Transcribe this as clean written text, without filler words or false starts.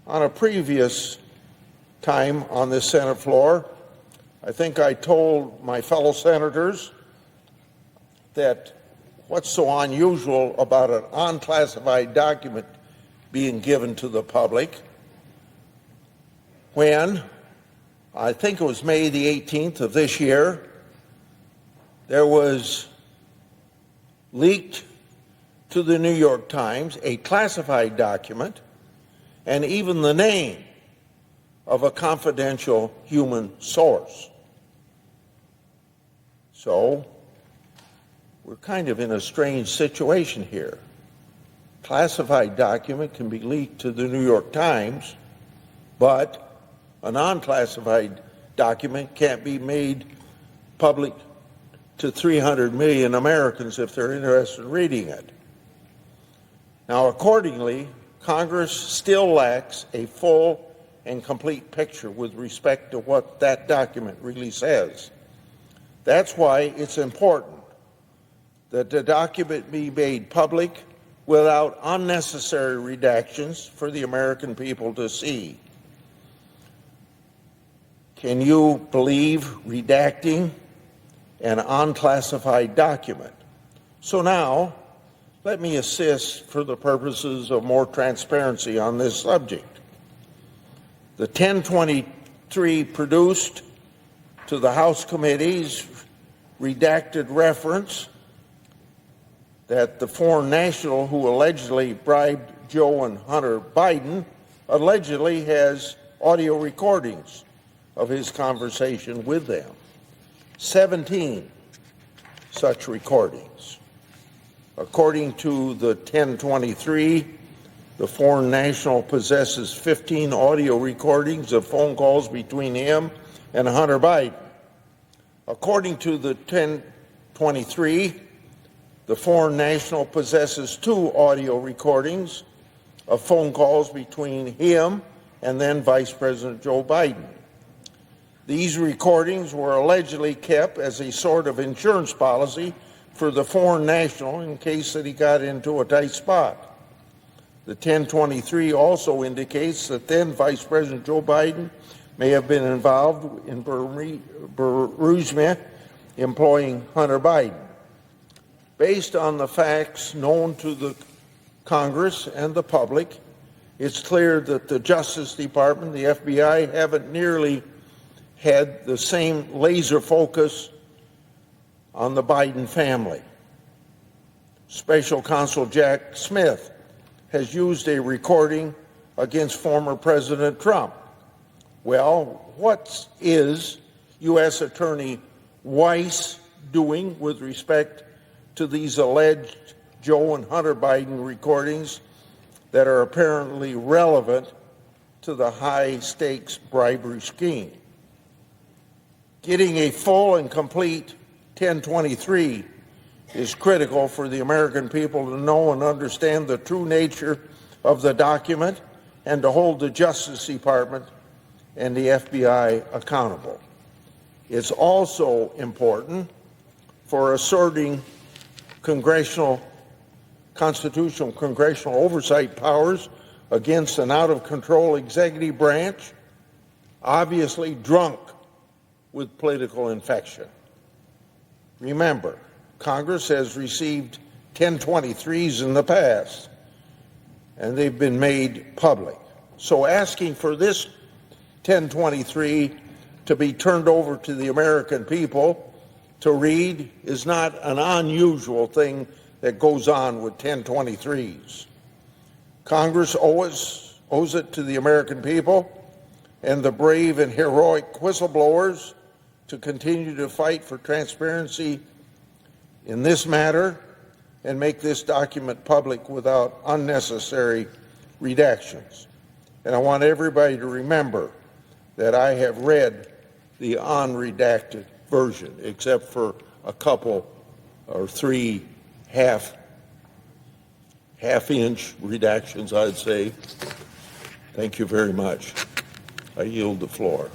On a previous time on this Senate floor, I think I told my fellow senators that what's so unusual about an unclassified document being given to the public when, I think it was May the 18th of this year, there was leaked to the New York Times a classified document and even the name of a confidential human source. So we're kind of in a strange situation here. Classified document can be leaked to the New York Times, but a non-classified document can't be made public to 300 million Americans if they're interested in reading it. Now, accordingly, Congress still lacks a full and complete picture with respect to what that document really says. That's why it's important that the document be made public without unnecessary redactions for the American people to see. Can you believe redacting an unclassified document? So now, let me assist for the purposes of more transparency on this subject. The 1023 produced to the House committees redacted reference that the foreign national who allegedly bribed Joe and Hunter Biden allegedly has audio recordings of his conversation with them. 17 such recordings. According to the 1023, the foreign national possesses 15 audio recordings of phone calls between him and Hunter Biden. According to the 1023, the foreign national possesses 2 audio recordings of phone calls between him and then Vice President Joe Biden. These recordings were allegedly kept as a sort of insurance policy for the foreign national in case that he got into a tight spot. The 1023 also indicates that then Vice President Joe Biden may have been involved in bereavement employing Hunter Biden. Based on the facts known to the Congress and the public, it's clear that the Justice Department, the FBI, haven't nearly had the same laser focus on the Biden family. Special Counsel Jack Smith has used a recording against former President Trump. Well, what is U.S. Attorney Weiss doing with respect to these alleged Joe and Hunter Biden recordings that are apparently relevant to the high-stakes bribery scheme? Getting a full and complete 1023 is critical for the American people to know and understand the true nature of the document and to hold the Justice Department and the FBI accountable. It's also important for asserting constitutional congressional oversight powers against an out-of-control executive branch, obviously drunk with political infection. Remember, Congress has received 1023s in the past, and they've been made public. So asking for this 1023 to be turned over to the American people to read is not an unusual thing that goes on with 1023s. Congress owes it to the American people and the brave and heroic whistleblowers to continue to fight for transparency in this matter and make this document public without unnecessary redactions. And I want everybody to remember that I have read the unredacted version, except for a couple or 3 half-inch redactions, I'd say. Thank you very much. I yield the floor.